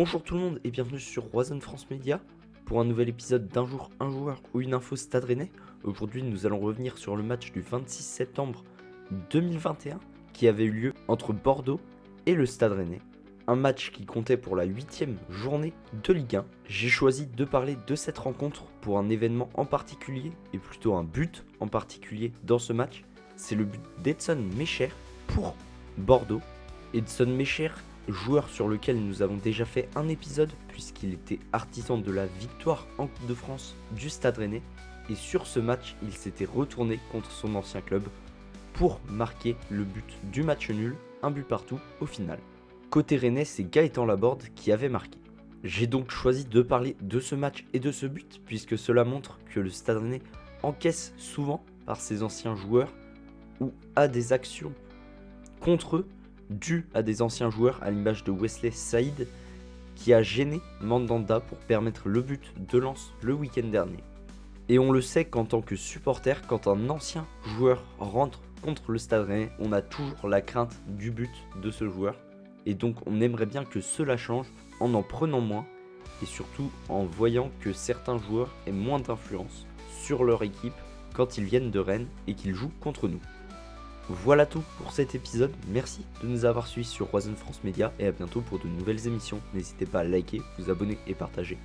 Bonjour tout le monde et bienvenue sur Roison France Media pour un nouvel épisode d'un jour, un joueur ou une info Stade Rennais. Aujourd'hui nous allons revenir sur le match du 26 septembre 2021 qui avait eu lieu entre Bordeaux et le Stade Rennais. Un match qui comptait pour la 8e journée de Ligue 1. J'ai choisi de parler de cette rencontre pour un événement en particulier et plutôt un but en particulier dans ce match. C'est le but d'Edson Mecher pour Bordeaux. Edson Mecher, joueur sur lequel nous avons déjà fait un épisode puisqu'il était artisan de la victoire en Coupe de France du Stade Rennais. Et sur ce match, il s'était retourné contre son ancien club pour marquer le but du match nul, un but partout au final. Côté Rennais, c'est Gaëtan Laborde qui avait marqué. J'ai donc choisi de parler de ce match et de ce but puisque cela montre que le Stade Rennais encaisse souvent par ses anciens joueurs ou a des actions contre eux dues à des anciens joueurs à l'image de Wesley Saïd qui a gêné Mandanda pour permettre le but de Lens le week-end dernier. Et on le sait qu'en tant que supporter, quand un ancien joueur rentre contre le Stade Rennais, on a toujours la crainte du but de ce joueur. Et donc on aimerait bien que cela change en prenant moins et surtout en voyant que certains joueurs aient moins d'influence sur leur équipe quand ils viennent de Rennes et qu'ils jouent contre nous. Voilà tout pour cet épisode, merci de nous avoir suivis sur Roison France Media et à bientôt pour de nouvelles émissions. N'hésitez pas à liker, vous abonner et partager.